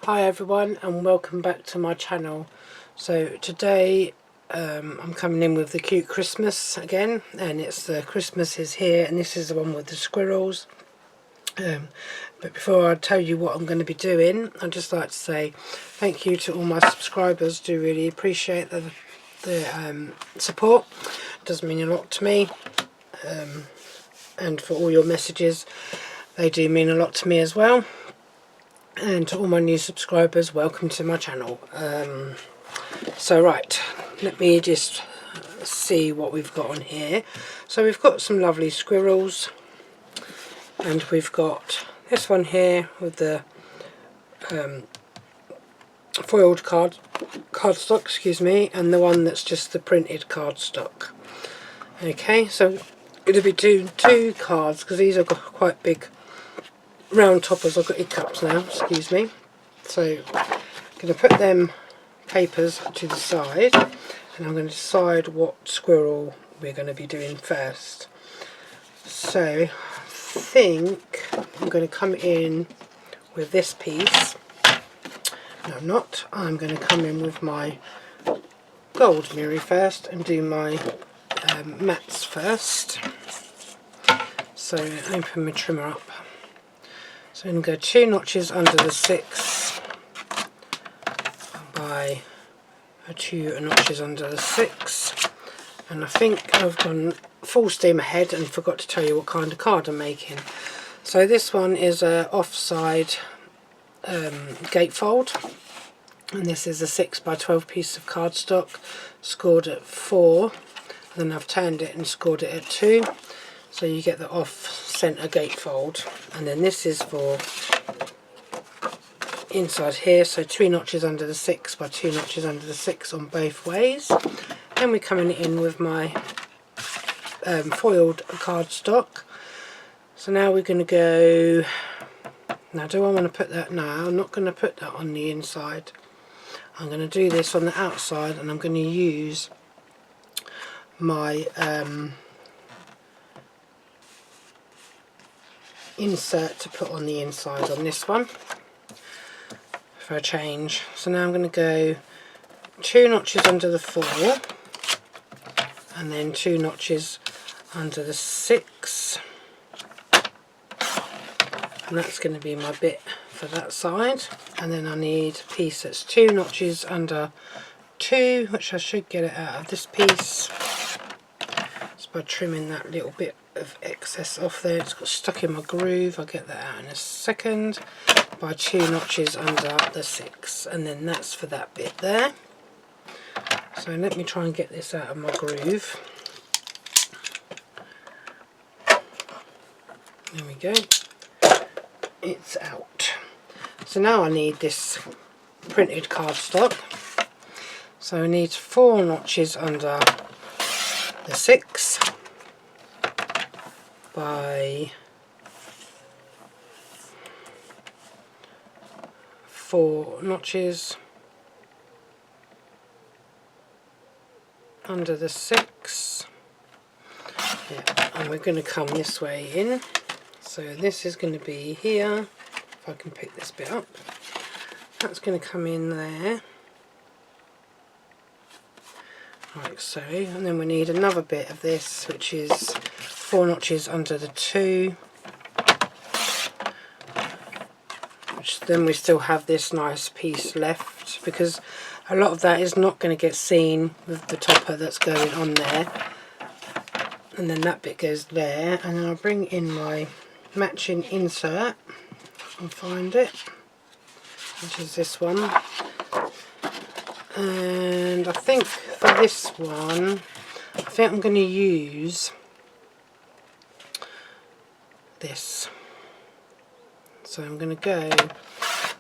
Hi everyone and welcome back to my channel. So today I'm coming in with the cute Christmas again, and it's the Christmas is here, and this is the one with the squirrels. But before I tell you what I'm going to be doing, I'd just like to say thank you to all my subscribers. Do really appreciate the support. It does mean a lot to me, and for all your messages, they do mean a lot to me as well. And to all my new subscribers, welcome to my channel. So right, let me just see what we've got on here. So we've got some lovely squirrels, and we've got this one here with the foiled cardstock, excuse me, and the one that's just the printed cardstock. Okay, so it'll be two cards, because these are quite big round toppers. I've got hiccups now, excuse me. So I'm going to put them papers to the side, and I'm going to decide what squirrel we're going to be doing first. So I think I'm going to come in with this piece. No, I'm not. I'm going to come in with my gold mirror first and do my mats first. So open my trimmer up. So I'm going to go 2 notches under the 6 by 2 notches under the 6, and I think I've gone full steam ahead and forgot to tell you what kind of card I'm making. So this one is a offside gatefold, and this is a 6 by 12 piece of cardstock scored at 4, and then I've turned it and scored it at 2. So you get the off-centre gatefold, and then this is for inside here, so 2 notches under the 6 by 2 notches under the 6 on both ways. And we're coming in with my foiled cardstock. So now we're going to go, now do I want to put that, no, I'm not going to put that on the inside. I'm going to do this on the outside, and I'm going to use my insert to put on the inside on this one for a change. So now I'm going to go 2 notches under the 4 and then 2 notches under the 6, and that's going to be my bit for that side. And then I need a piece that's 2 notches under 2, which I should get it out of this piece just by trimming that little bit of excess off there. It's got stuck in my groove. I'll get that out in a second. By 2 notches under the 6, and then that's for that bit there. So let me try and get this out of my groove. There we go, it's out. So now I need this printed cardstock, so I need 4 notches under the 6 by 4 notches under the 6. Yeah, and we're going to come this way in. So this is going to be here, if I can pick this bit up. That's going to come in there, like so. And then we need another bit of this, which is 4 notches under the 2. Then we still have this nice piece left, because a lot of that is not going to get seen with the topper that's going on there, and then that bit goes there. And then I'll bring in my matching insert and find it, which is this one. And I think for this one, I think I'm going to use this. So I'm going to go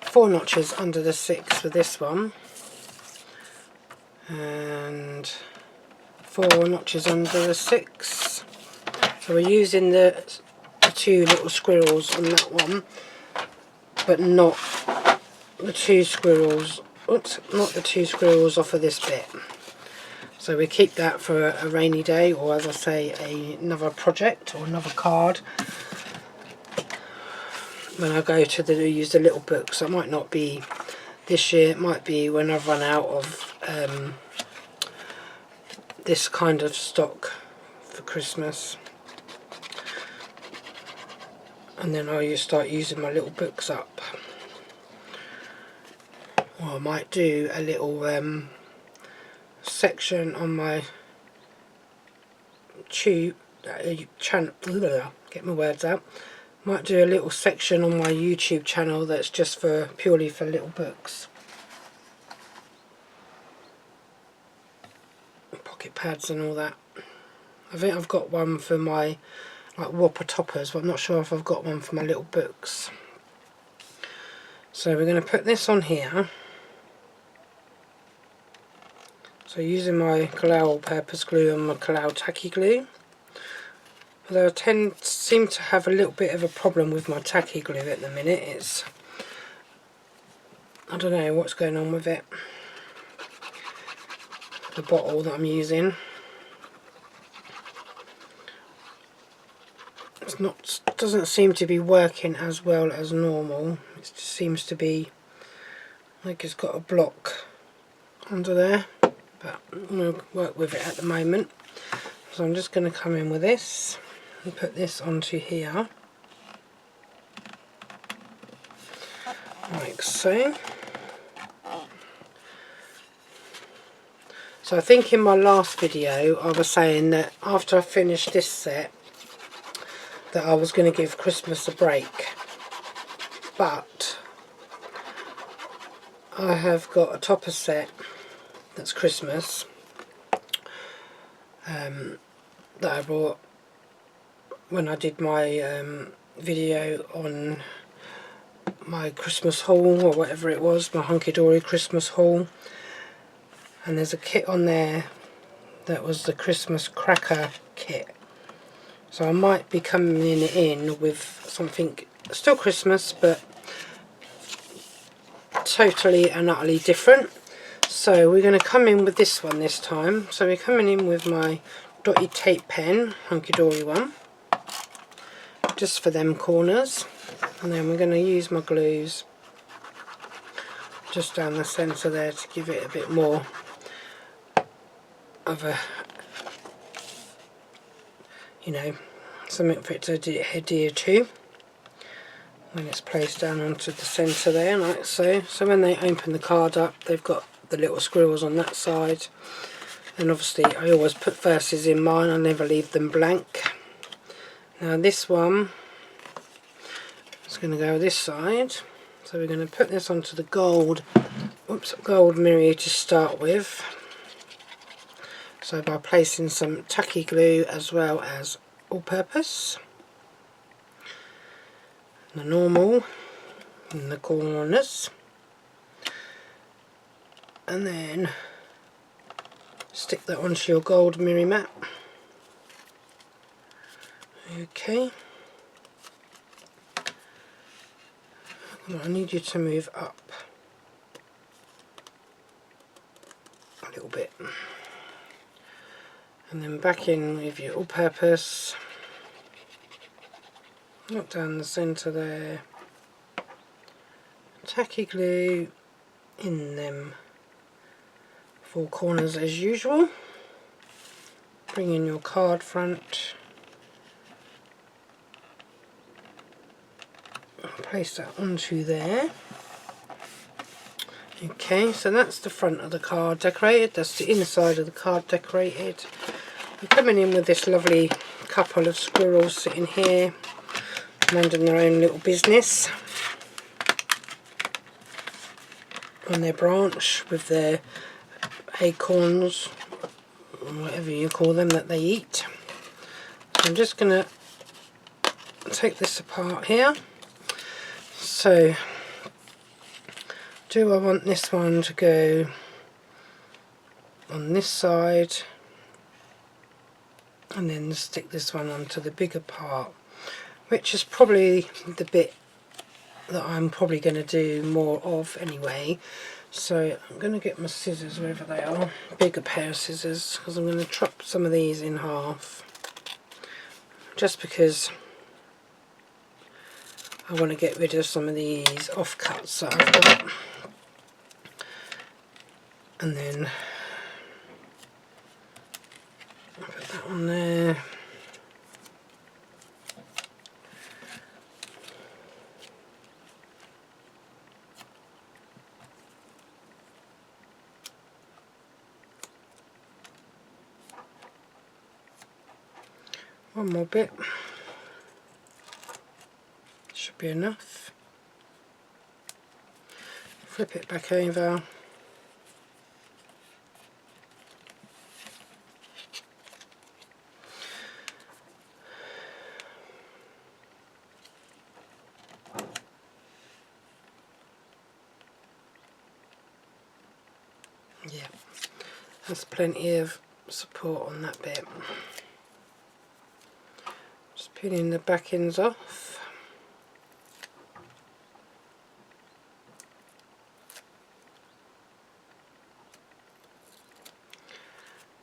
4 notches under the 6 for this one, and 4 notches under the 6. So we're using the 2 little squirrels on that one, but not the 2 squirrels, oops, not the 2 squirrels off of this bit. So we keep that for a rainy day, or as I say, another project or another card when I go to use the little book. So it might not be this year. It might be when I've run out of this kind of stock for Christmas, and then I'll start using my little books up. Or I might do a little section on my channel. Get my words out. Might do a little section on my YouTube channel that's just purely for little books, pocket pads and all that. I think I've got one for my like whopper toppers, but I'm not sure if I've got one for my little books. So we're going to put this on here. So using my Kalau all-purpose glue and my Kalau tacky glue. Although I seem to have a little bit of a problem with my tacky glue at the minute. I don't know what's going on with it. The bottle that I'm using. Doesn't seem to be working as well as normal. It just seems to be like it's got a block under there. But I'm going to work with it at the moment. So I'm just going to come in with this and put this onto here, like so. So I think in my last video I was saying that after I finished this set that I was going to give Christmas a break, but I have got a topper set that's Christmas that I bought when I did my video on my Christmas haul, or whatever it was, my Hunkydory Christmas haul. And there's a kit on there that was the Christmas cracker kit. So I might be coming in with something still Christmas, but totally and utterly different. So we're going to come in with this one this time. So we're coming in with my dotted tape pen, Hunkydory one, just for them corners. And then we're going to use my glues just down the centre there to give it a bit more of a, you know, something for it to adhere to when it's placed down onto the centre there, like so. So when they open the card up, they've got the little squirrels on that side. And obviously I always put verses in mine, I never leave them blank. Now this one is going to go this side, so we're going to put this onto the gold mirror to start with. So by placing some tacky glue as well as all-purpose, the normal in the corners, and then stick that onto your gold mirror mat. Okay. I need you to move up a little bit. And then back in with your all-purpose, knock down the centre there, tacky glue in them four corners as usual. Bring in your card front, place that onto there. Okay, so that's the front of the card decorated, that's the inside of the card decorated. I'm coming in with this lovely couple of squirrels sitting here, minding their own little business on their branch with their acorns, or whatever you call them, that they eat. So I'm just going to take this apart here. So do I want this one to go on this side, and then stick this one onto the bigger part, which is probably the bit that I'm probably going to do more of anyway. So I'm going to get my scissors wherever they are, bigger pair of scissors, because I'm going to chop some of these in half, just because I want to get rid of some of these offcuts that I've got. and then put that on there. One more bit, should be enough. Flip it back over. Yeah, that's plenty of support on that bit. Just pinning the back ends off.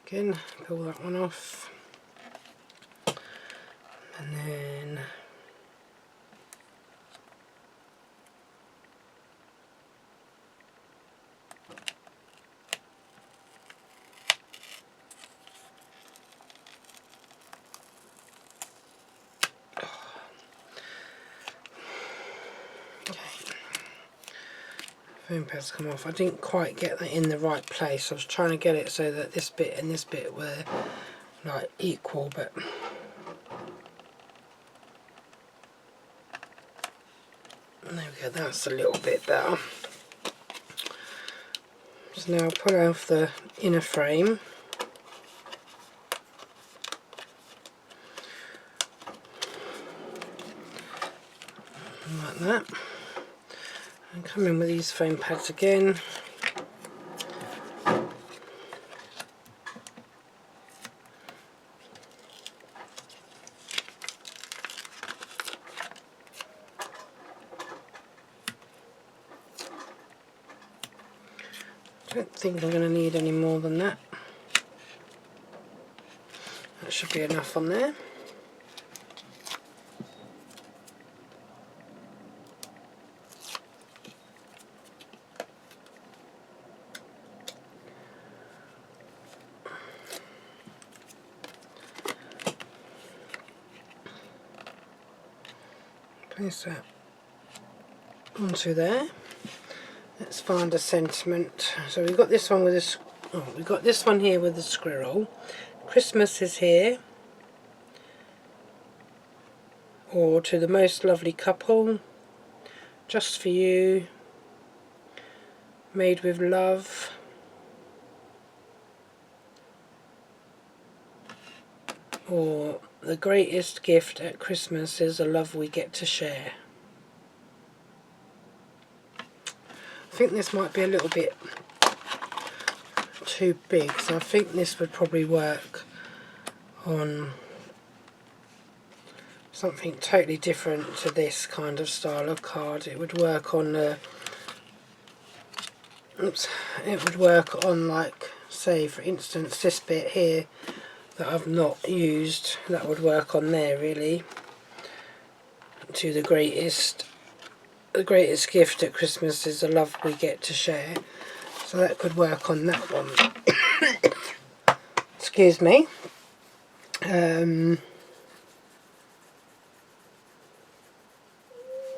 Again, pull that one off. And then foam pads come off. I didn't quite get that in the right place. I was trying to get it so that this bit and this bit were like equal, but there we go, that's a little bit better. Just now pull off the inner frame. Like that. And come in with these foam pads again. I don't think I'm going to need any more than that. That should be enough on there. Place that onto there. Let's find a sentiment. So we've got this one with a, we've got this one here with a squirrel. Christmas is here. Or to the most lovely couple, just for you, made with love. Or the greatest gift at Christmas is the love we get to share. I think this might be a little bit too big, so I think this would probably work on something totally different to this kind of style of card. It would work on the, it would work on, like, say for instance this bit here that I've not used, that would work on there really. To the greatest gift at Christmas is the love we get to share. So that could work on that one. Excuse me.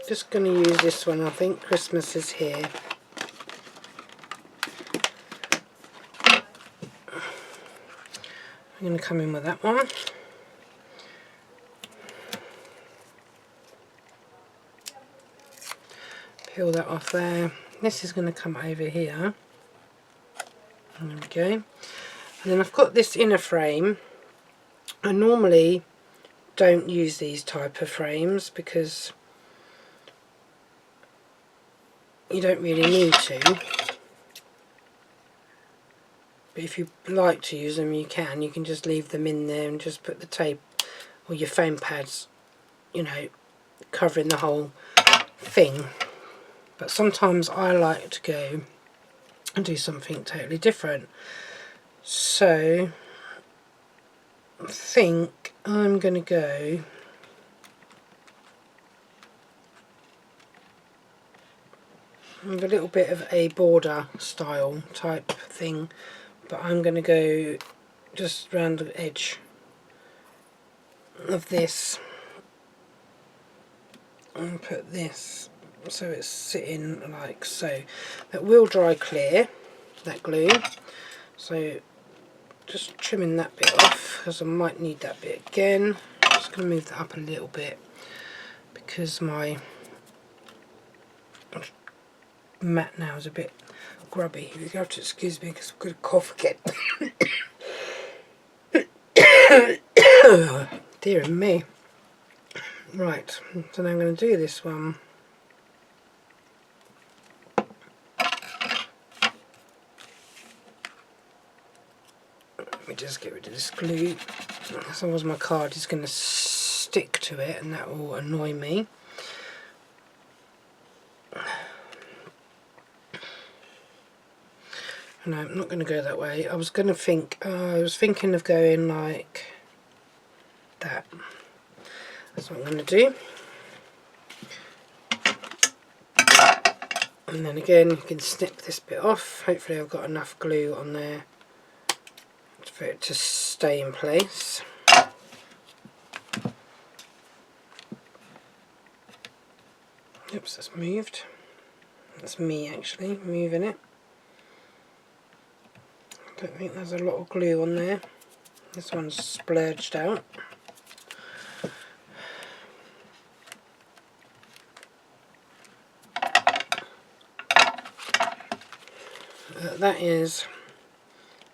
Just going to use this one, I think. Christmas is here. I'm going to come in with that one. Peel that off there. This is going to come over here. There we go. And then I've got this inner frame. I normally don't use these type of frames because you don't really need to. But if you like to use them, you can. You can just leave them in there and just put the tape or your foam pads, you know, covering the whole thing. But sometimes I like to go and do something totally different. So I think I'm going to go with a little bit of a border style type thing, but I'm going to go just around the edge of this and put this so it's sitting like so. That will dry clear, that glue, so just trimming that bit off because I might need that bit again. Just going to move that up a little bit because my mat now is a bit grubby. You have to excuse me because I've got a cough again. Dear me. Right, so now I'm going to do this one. Let me just get rid of this glue, otherwise my card is going to stick to it and that will annoy me. No, I'm not going to go that way. I was thinking of going like that. That's what I'm going to do. And then again you can snip this bit off. Hopefully I've got enough glue on there for it to stay in place. Oops, that's moved. That's me actually moving it. I don't think there's a lot of glue on there. This one's splurged out. That is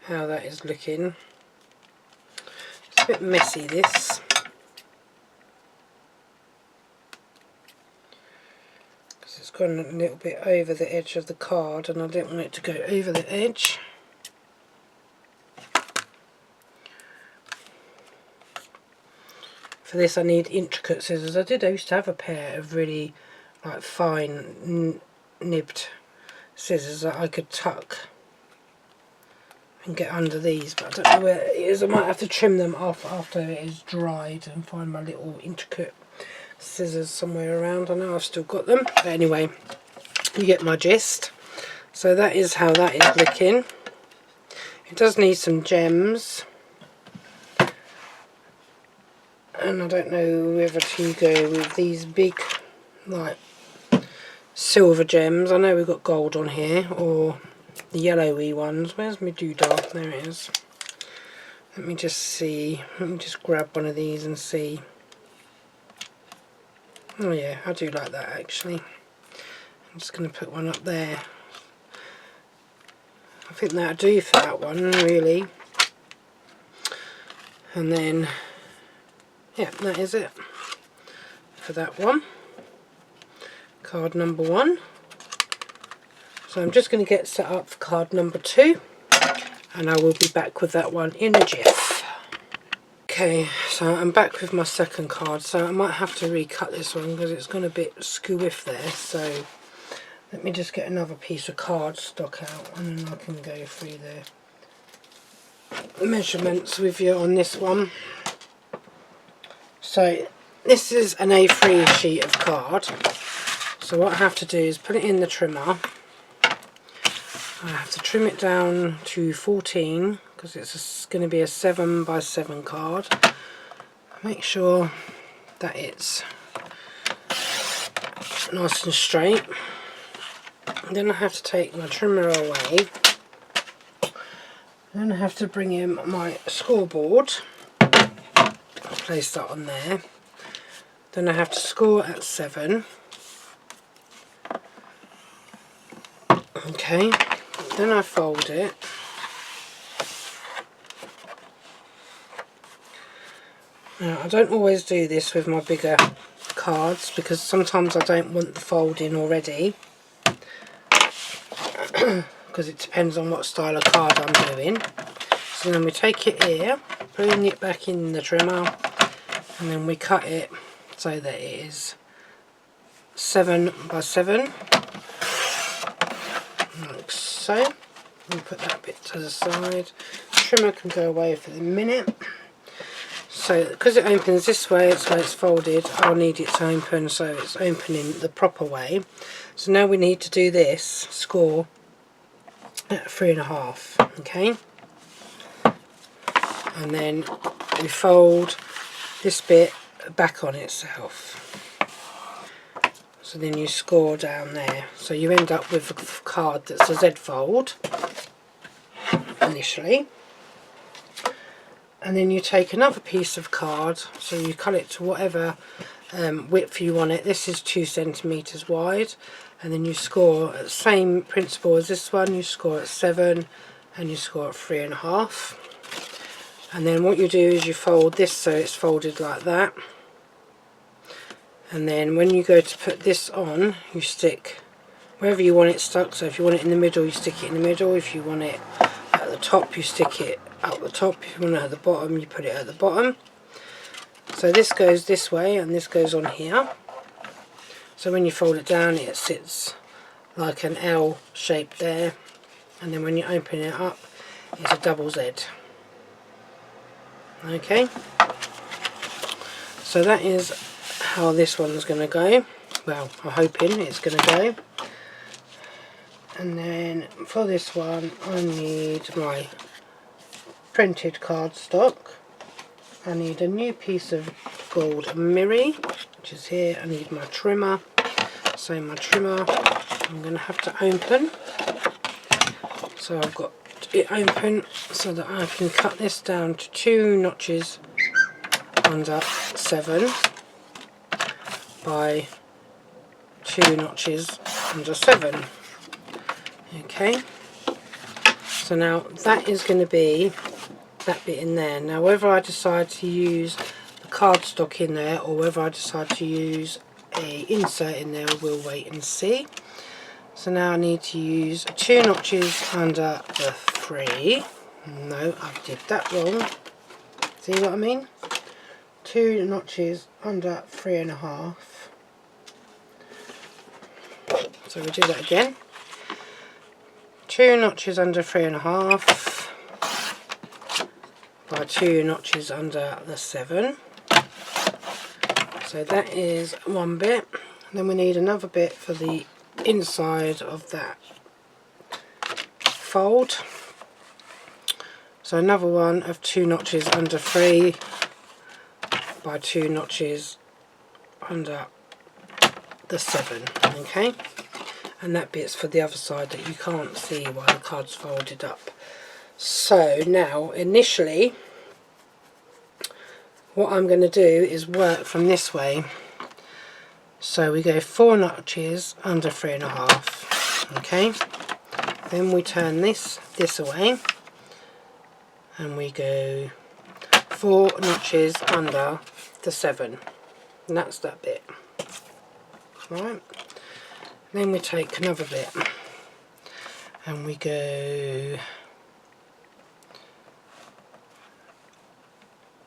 how that is looking. It's a bit messy, this. Because it's gone a little bit over the edge of the card and I don't want it to go over the edge. For this I need intricate scissors. I used to have a pair of really like fine nibbed scissors that I could tuck and get under these, but I don't know where it is. I might have to trim them off after it is dried and find my little intricate scissors somewhere around. I know I've still got them, but anyway, you get my gist. So that is how that is looking. It does need some gems, and I don't know whether to go with these big like silver gems. I know we've got gold on here, or the yellowy ones. Where's my doodah? There it is. Let me just see. Let me just grab one of these and see. Oh yeah, I do like that actually. I'm just going to put one up there. I think that'll do for that one, really. And then, yeah, that is it for that one. Card number 1. So I'm just going to get set up for card number 2, and I will be back with that one in a jiff. Okay, so I'm back with my second card, so I might have to recut this one because it's gone a bit squiff there. So let me just get another piece of cardstock out and then I can go through the measurements with you on this one. So this is an A3 sheet of card. So what I have to do is put it in the trimmer. I have to trim it down to 14 because it's going to be a 7x7 card. Make sure that it's nice and straight. And then I have to take my trimmer away. Then I have to bring in my scoreboard. Place that on there. Then I have to score at 7. Okay. Then I fold it. Now I don't always do this with my bigger cards because sometimes I don't want the folding already because it depends on what style of card I'm doing. So then we take it here, bring it back in the trimmer, and then we cut it so that it is 7x7, like so. We'll put that bit to the side. Trimmer can go away for the minute. So because it opens this way, it's where it's folded, I'll need it to open so it's opening the proper way. So now we need to do this score at 3.5, okay? And then we fold this bit back on itself. So then you score down there. So you end up with a card that's a Z fold initially. And then you take another piece of card, so you cut it to whatever width you want it. This is 2 centimeters wide, and then you score at the same principle as this one. You score at 7 and you score at 3.5. And then what you do is you fold this so it's folded like that, and then when you go to put this on, you stick wherever you want it stuck. So if you want it in the middle, you stick it in the middle. If you want it at the top, you stick it at the top. If you want it at the bottom, you put it at the bottom. So this goes this way and this goes on here. So when you fold it down, it sits like an L shape there, and then when you open it up, it's a double Z. Okay, so that is how this one's going to go. Well, I'm hoping it's going to go. And then for this one, I need my printed cardstock. I need a new piece of gold mirror, which is here. I need my trimmer. So my trimmer I'm going to have to open. So I've got it open so that I can cut this down to 2 notches under 7 by 2 notches under 7. Okay, so now that is going to be that bit in there. Now whether I decide to use the cardstock in there or whether I decide to use a insert in there, we'll wait and see. So now I need to use 2 notches under the 3. No, I did that wrong. See what I mean? 2 notches under 3.5. So we do that again. 2 notches under 3.5 by 2 notches under the 7. So that is one bit. Then we need another bit for the inside of that fold. So another one of 2 notches under 3 by 2 notches under the 7. Okay, and that bit's for the other side that you can't see while the card's folded up. So now initially what I'm going to do is work from this way. So we go 4 notches under 3.5. Okay, then we turn this away and we go 4 notches under the 7, and that's that bit. Right, then we take another bit and we go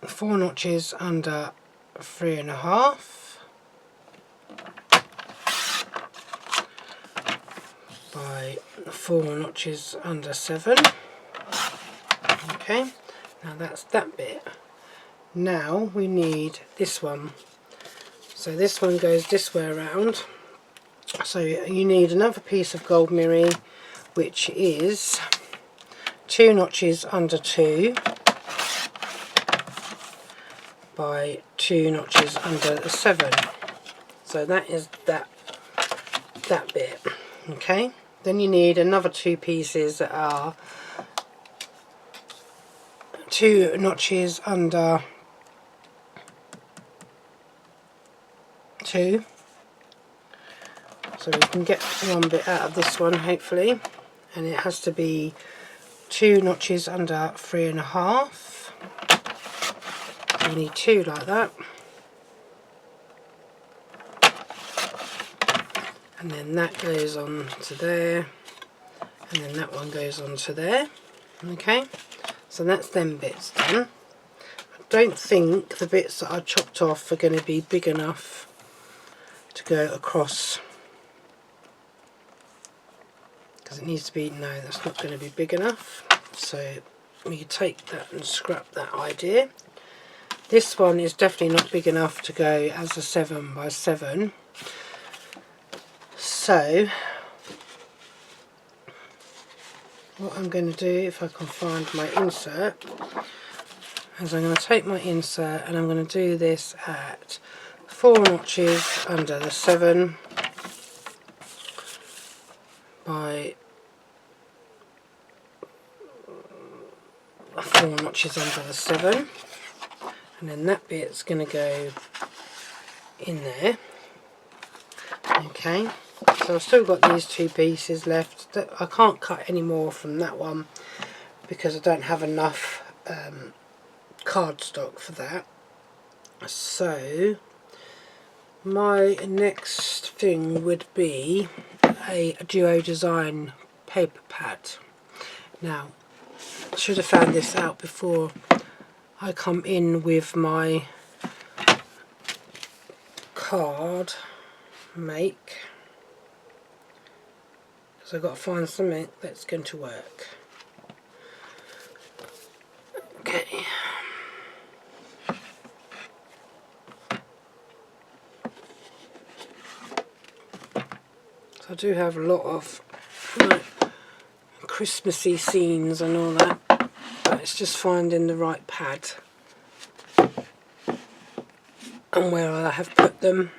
4 notches under 3.5 by 4 notches under 7. Okay, now that's that bit. Now we need this one. So this one goes this way around. So you need another piece of gold mirror, which is 2 notches under 2 by 2 notches under the 7. So that is that bit. Okay, then you need another 2 pieces that are 2 notches under 2. So we can get one bit out of this one hopefully, and it has to be 2 notches under 3.5. We need 2 like that, and then that goes on to there, and then that one goes on to there. Okay, so that's them bits done. I don't think the bits that I chopped off are going to be big enough to go across, because it needs to be, no, that's not going to be big enough. So we can take that and scrap that idea. This one is definitely not big enough to go as a 7x7. So what I'm going to do, if I can find my insert, is I'm going to take my insert and I'm going to do this at 4 notches under the 7 by 4 notches under the 7, and then that bit's going to go in there. Okay, so I've still got these 2 pieces left. I can't cut any more from that one because I don't have enough cardstock for that. So my next thing would be a Duo Design paper pad. Now, I should have found this out before I come in with my card make, because I've got to find something that's going to work. Okay. So I do have a lot of Christmassy scenes and all that, but it's just finding the right pad and where I have put them.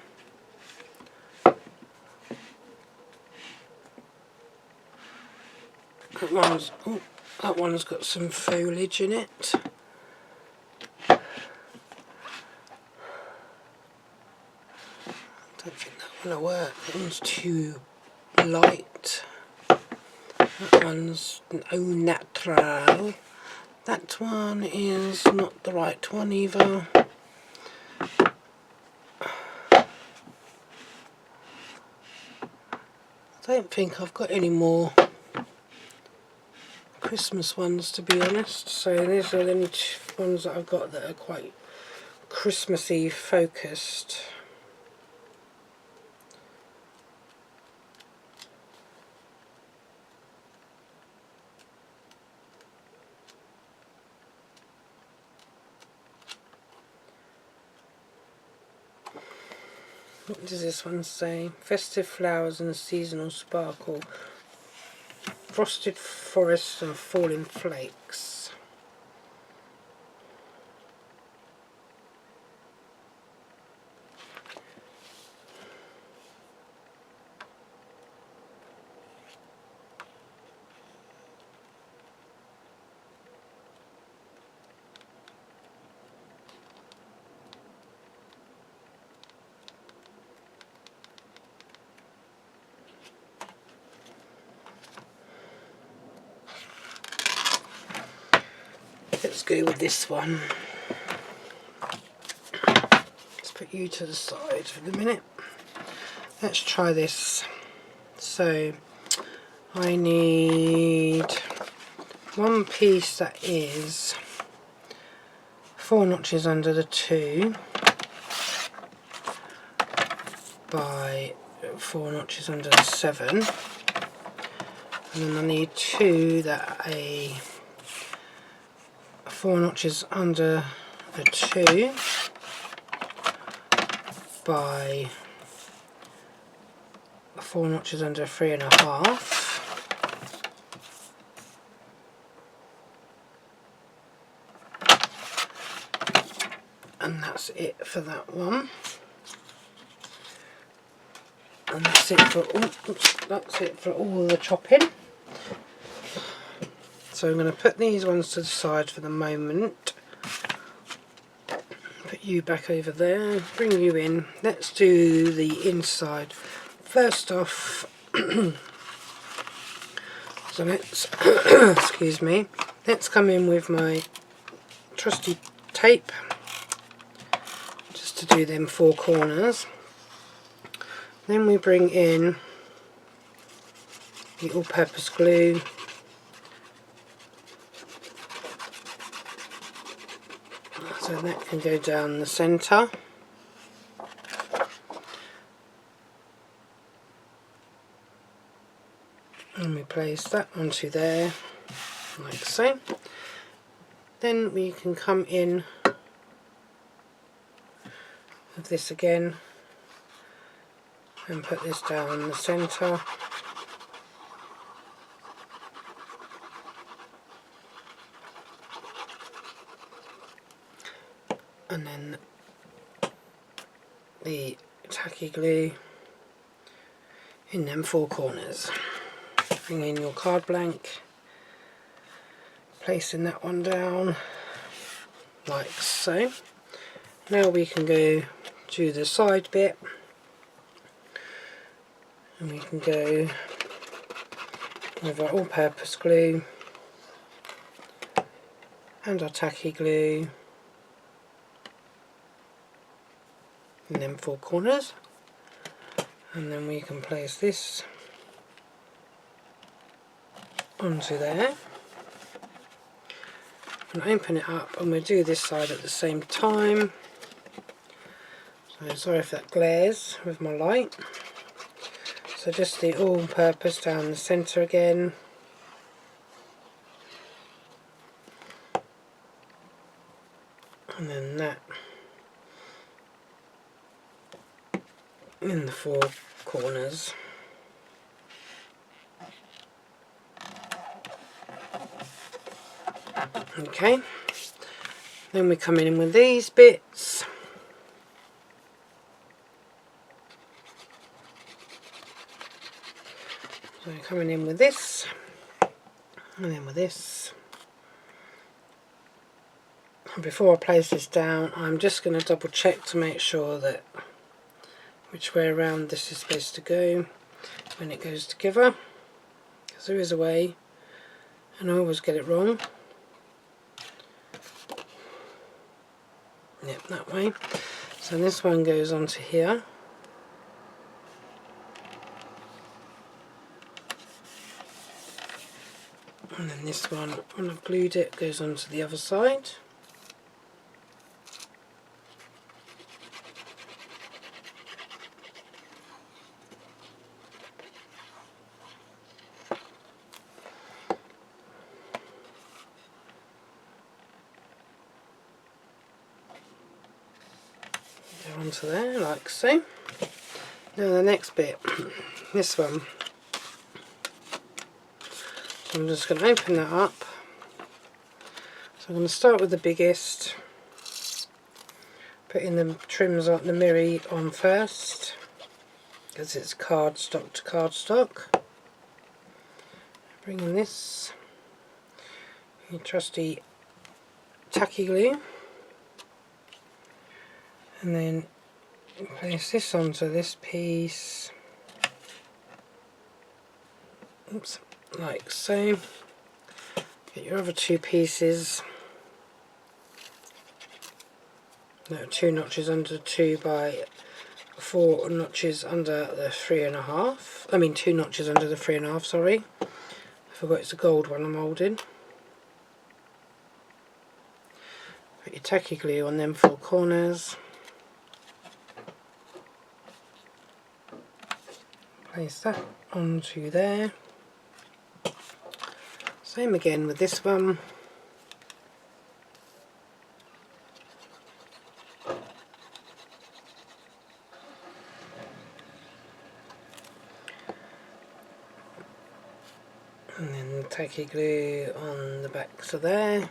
That one's got some foliage in it. I don't think that one will work. That one's too light. That one's au natural. That one is not the right one either. I don't think I've got any more Christmas ones, to be honest, so these are the only ones that I've got that are quite Christmassy focused. What does this one say? Festive flowers and seasonal sparkle, frosted forests and falling flakes. Let's go with this one. Let's put you to the side for the minute. Let's try this. So I need one piece that is 4 notches under the 2 by 4 notches under the 7, and then I need 2 that are 4 notches under the 2 by 4 notches under 3.5, and that's it for that one. And that's it for all the chopping. So I'm going to put these ones to the side for the moment. Put you back over there, bring you in. Let's do the inside. First off, so let's, excuse me, let's come in with my trusty tape, just to do them 4 corners. Then we bring in the all-purpose glue. So that can go down the centre. And we place that onto there, like so. Then we can come in of this again and put this down the centre. And then the tacky glue in them 4 corners. Bring in your card blank, placing that one down like so. Now we can go to the side bit and we can go with our all-purpose glue and our tacky glue in them 4 corners, and then we can place this onto there and open it up, and we'll do this side at the same time. So sorry if that glares with my light. So just the all-purpose down the centre again. And then that in the 4 corners. Okay, then we come in with these bits. So coming in with this, and then with this. And before I place this down, I'm just going to double check to make sure that which way around this is supposed to go when it goes together, because there is a way and I always get it wrong. Yep, that way. So this one goes onto here. And then this one, when I've glued it, goes onto the other side. Go onto there, like so. Now the next bit, this one. So I'm just going to open that up. So I'm going to start with the biggest, putting the trims on the mirror on first, because it's cardstock to cardstock. Bringing this, your trusty tacky glue, and then place this onto this piece. Oops, like so. Get your other 2 pieces. No, 2 notches under 2 by 4 notches under the 3.5. I mean 2 notches under the 3.5, sorry. I forgot it's a gold one I'm holding. Put your tacky glue on them 4 corners. Place that onto there. Same again with this one. And then the tacky glue on the backs of there.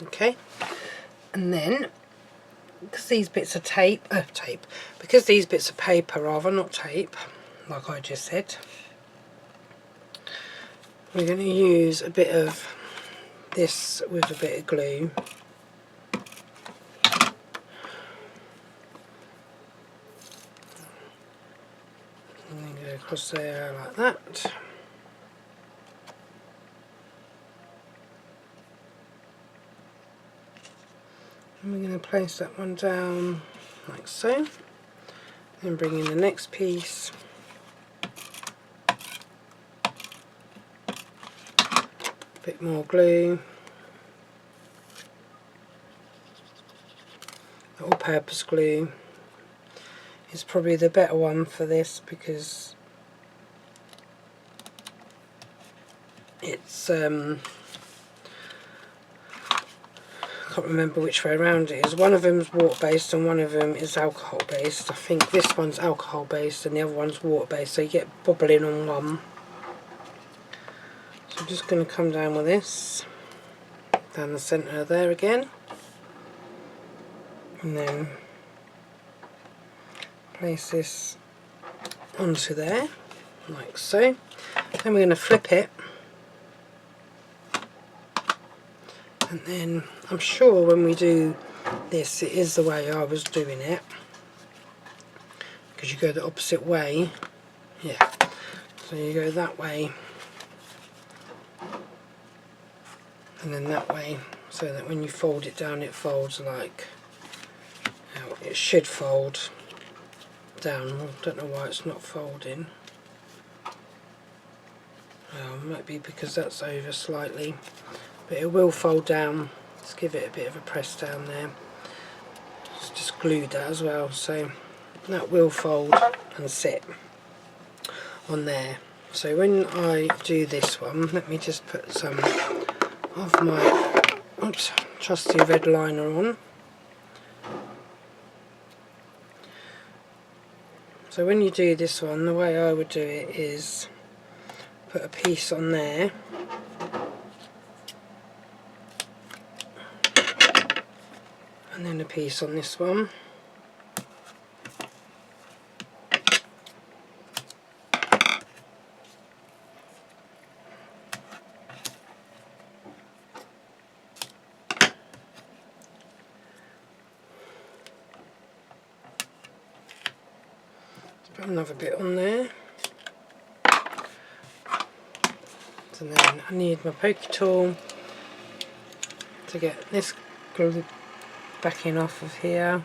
Okay, and then because these bits are because these bits are paper rather, not tape, like I just said, we're going to use a bit of this with a bit of glue. And then go across there like that. And we're going to place that one down like so. Then bring in the next piece. A bit more glue. All-purpose glue is probably the better one for this because it's can't remember which way around it is. One of them's water based and one of them is alcohol based. I think this one's alcohol based and the other one's water based, so you get bubbling on one. So I'm just going to come down with this down the centre there again, and then place this onto there like so. Then we're going to flip it, and then I'm sure when we do this it is the way I was doing it, because you go the opposite way. Yeah, so you go that way and then that way, so that when you fold it down it folds like, it should fold down. I don't know why it's not folding. Might be because that's over slightly, but it will fold down. Let's give it a bit of a press down there. It's just glued that as well, so that will fold and sit on there. So when I do this one, let me just put some of my trusty red liner on. So when you do this one, the way I would do it is put a piece on there, and then a piece on this one. Put another bit on there. And then I need my pokey tool to get this glue backing off of here,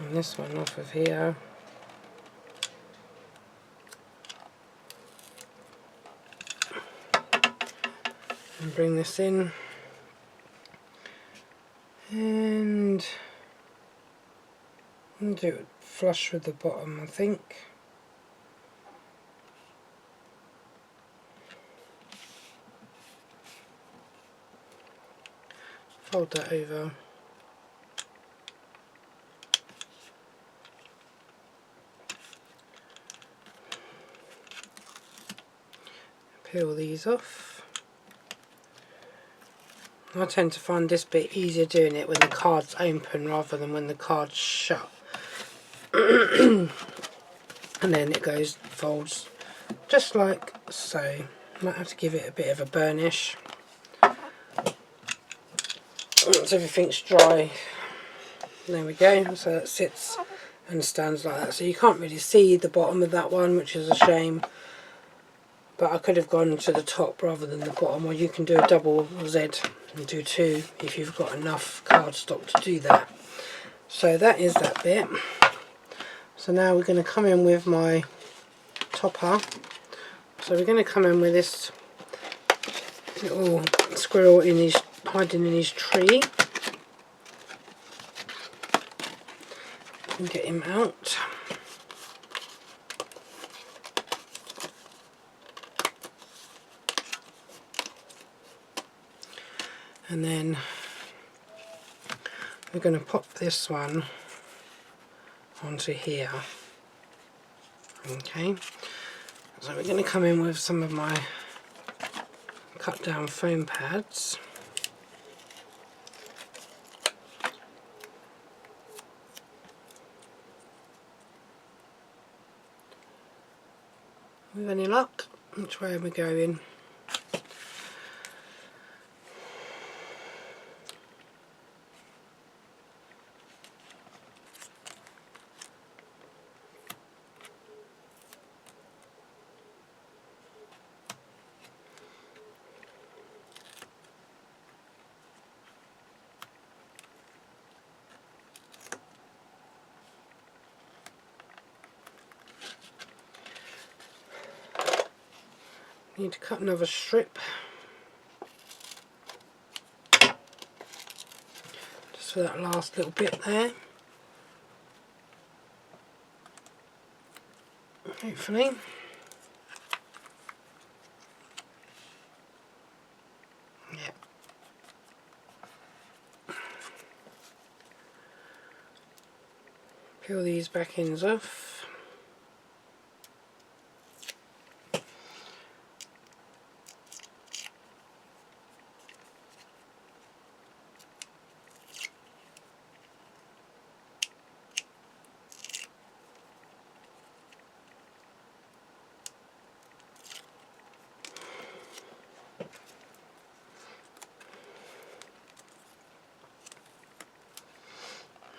and this one off of here, and bring this in, and I'll do it flush with the bottom, I think. Fold that over. Peel these off. I tend to find this bit easier doing it when the card's open rather than when the card's shut. And then it goes, folds just like so. Might have to give it a bit of a burnish once everything's dry. There we go, so that sits and stands like that. So you can't really see the bottom of that one, which is a shame, but I could have gone to the top rather than the bottom, or you can do a double Z and do two if you've got enough cardstock to do that. So that is that bit. So now we're going to come in with my topper. So we're going to come in with this little squirrel in his, hiding in his tree, and get him out. And then we're going to pop this one onto here. Okay, so we're going to come in with some of my cut down foam pads. With any luck, which way are we going? Need to cut another strip just for that last little bit there, hopefully. Peel these back ends off.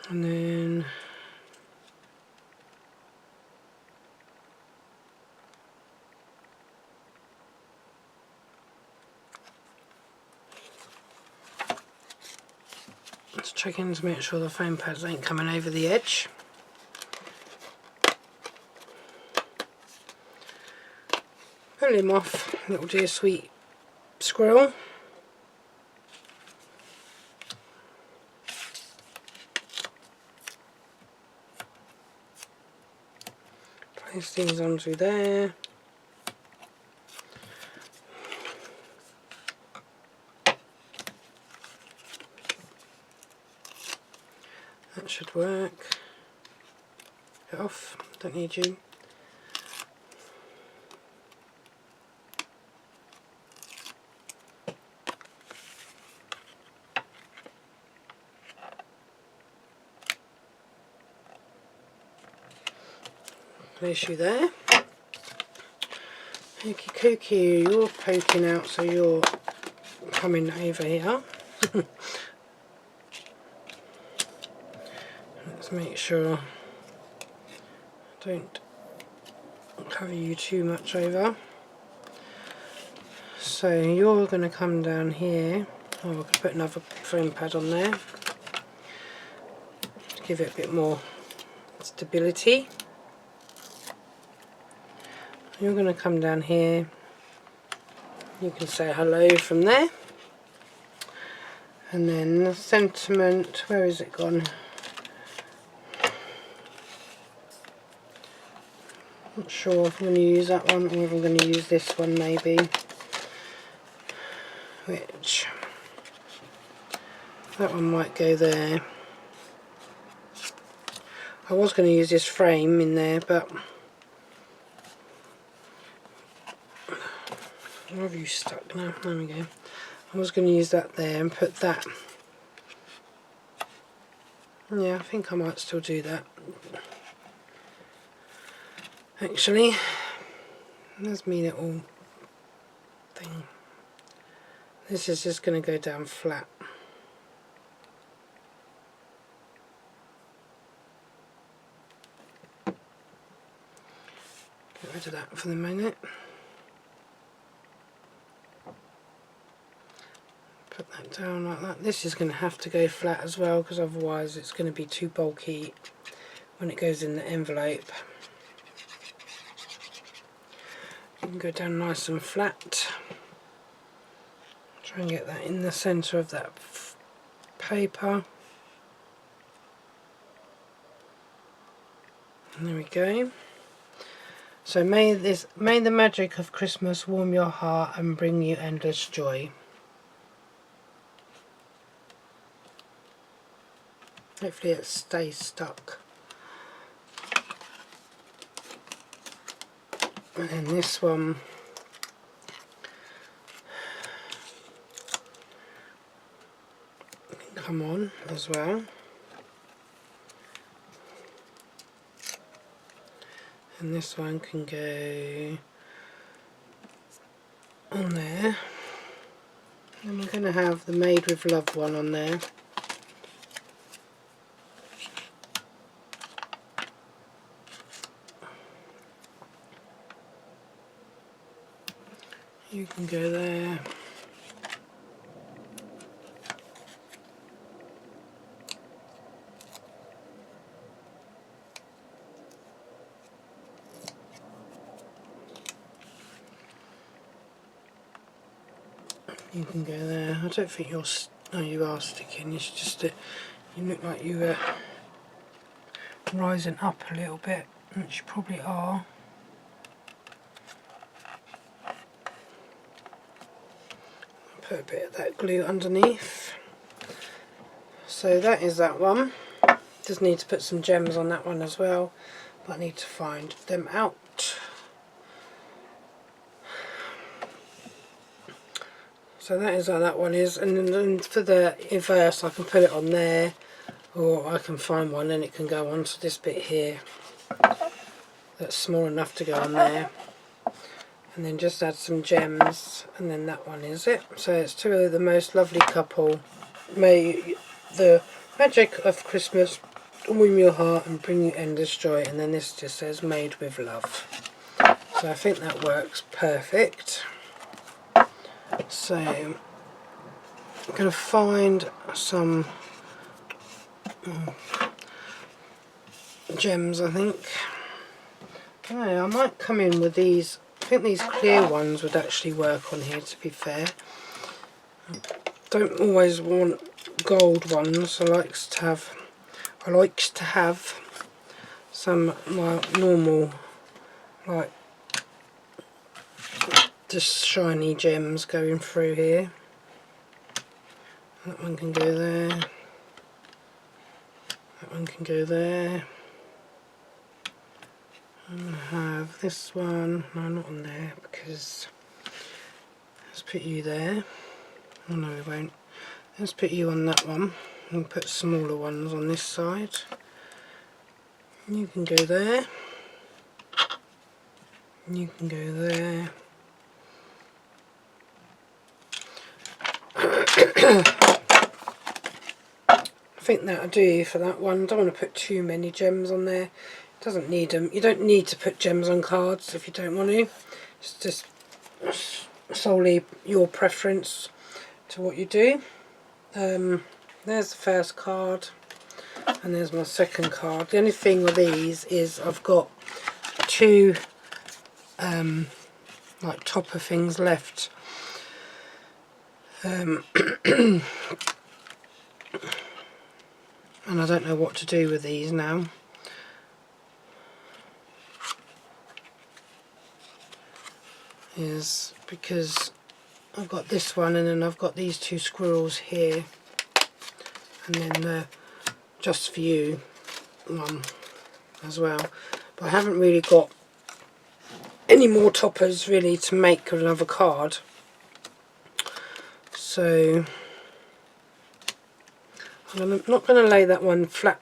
And then just checking to make sure the foam pads ain't coming over the edge. Pull him off, little dear sweet squirrel. Place these onto there. That should work. Get off, don't need you. Place you there. Okey cookie, you're poking out, so you're coming over here. Let's make sure I don't cover you too much over. So you're going to come down here. Oh, we could put another foam pad on there to give it a bit more stability. You're going to come down here. You can say hello from there. And then the sentiment, where is it gone? Not sure if I'm going to use that one or if I'm going to use this one maybe. Which, that one might go there. I was going to use this frame in there, but where have you stuck now? There we go. I was going to use that there and put that. Yeah, I think I might still do that. Actually, there's me little thing. This is just going to go down flat. Get rid of that for the minute. Put that down like that. This is going to have to go flat as well, because otherwise it's going to be too bulky when it goes in the envelope. You can go down nice and flat. Try and get that in the centre of that paper. And there we go. So may the magic of Christmas warm your heart and bring you endless joy. Hopefully it stays stuck. And then this one, can come on as well. And this one can go on there. And we're going to have the Made with Love one on there. You can go there. You can go there. I don't think you're... No, you are sticking. It's just that you look like you were rising up a little bit, which you probably are. Put a bit of that glue underneath. So that is that one. Just need to put some gems on that one as well, but I need to find them out. So that is how that one is, and then for the inverse I can put it on there, or I can find one and it can go onto this bit here that's small enough to go on there, and then just add some gems, and then that one is it. So it's two of the most lovely couple. May the magic of Christmas warm your heart and bring you endless joy, and then this just says made with love. So I think that works perfect. So I'm going to find some gems, I think. Okay, I might come in with these. I think these clear ones would actually work on here, to be fair. Don't always want gold ones. I likes to have some normal, like just shiny gems going through here. That one can go there. That one can go there. I'm going to have this one. No, not on there, because let's put you there. Oh no, we won't. Let's put you on that one and put smaller ones on this side. You can go there. You can go there. I think that'll do for that one. Don't want to put too many gems on there. Doesn't need them. You don't need to put gems on cards if you don't want to. It's just solely your preference to what you do. There's the first card, and there's my second card. The only thing with these is I've got two like topper things left. And I don't know what to do with these now. Is because I've got this one, and then I've got these two squirrels here, and then the just for you one as well. But I haven't really got any more toppers really to make another card. So I'm not going to lay that one flat,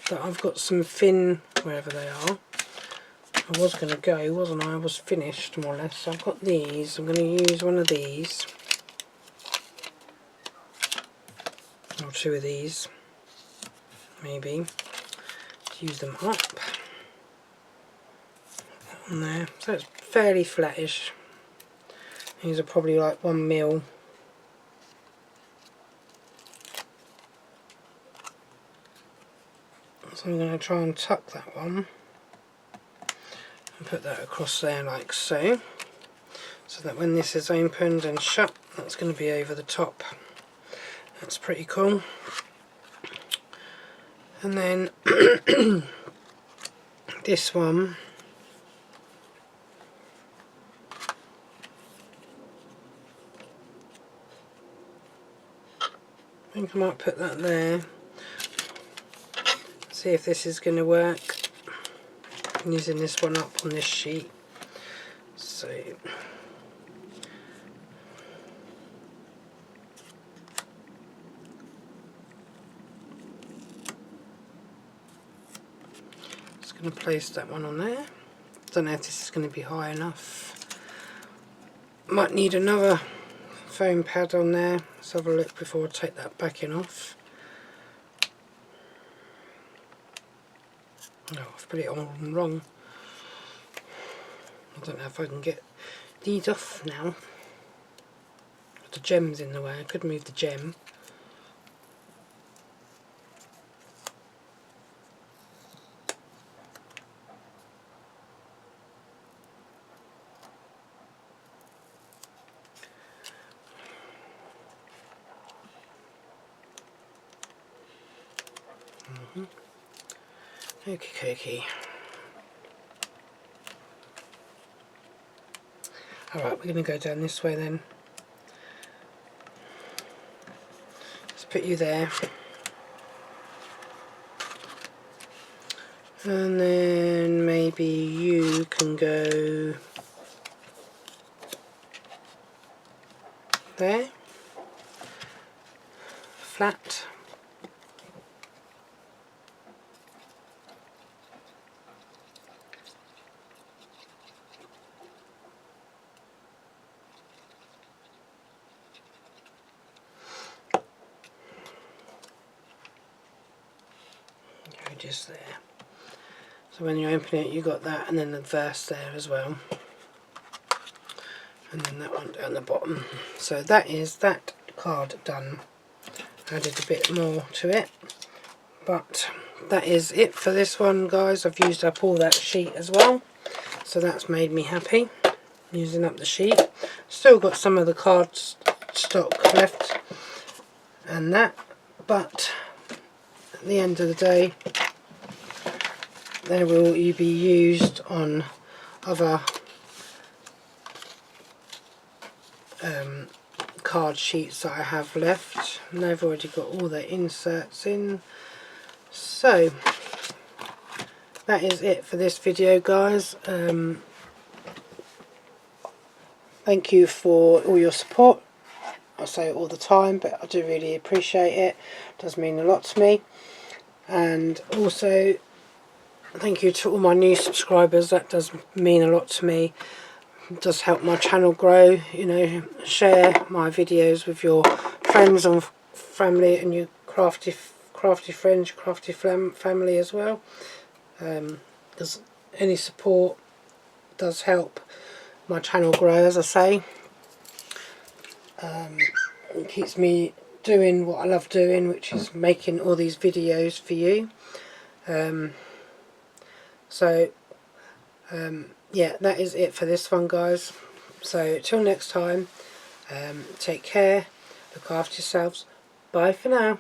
but I've got some thin, wherever they are. I was going to go, wasn't I? I was finished, more or less. So I've got these. I'm going to use one of these. Or two of these. Maybe. To use them up. That on there. So it's fairly flattish. These are probably like 1 mil. So I'm going to try and tuck that one. And put that across there like so. So that when this is opened and shut, that's going to be over the top. That's pretty cool. And then this one, I think I might put that there. See if this is going to work. I'm using this one up on this sheet. So just going to place that one on there. Don't know if this is going to be high enough. Might need another foam pad on there. Let's have a look before I take that backing off. Oh, I've put it on wrong. I don't know if I can get these off now. The gem's in the way. I could move the gem. Okay. Alright, we're going to go down this way then. Let's put you there. And then maybe you can go there, flat. Go just there. So when you open it, you got that, and then the verse there as well, and then that one down the bottom. So that is that card done. Added a bit more to it, but that is it for this one, guys. I've used up all that sheet as well, so that's made me happy, using up the sheet. Still got some of the card stock left and that, but at the end of the day they will be used on other card sheets that I have left, and they've already got all their inserts in. So that is it for this video, guys. Thank you for all your support. I say it all the time, but I do really appreciate it. It does mean a lot to me. And also thank you to all my new subscribers. That does mean a lot to me. It does help my channel grow. You know, share my videos with your friends and family, and your crafty friends, crafty family as well. Because any support does help my channel grow, as I say. It keeps me doing what I love doing, which is making all these videos for you. Yeah, that is it for this one, guys. So till next time, take care, look after yourselves, bye for now.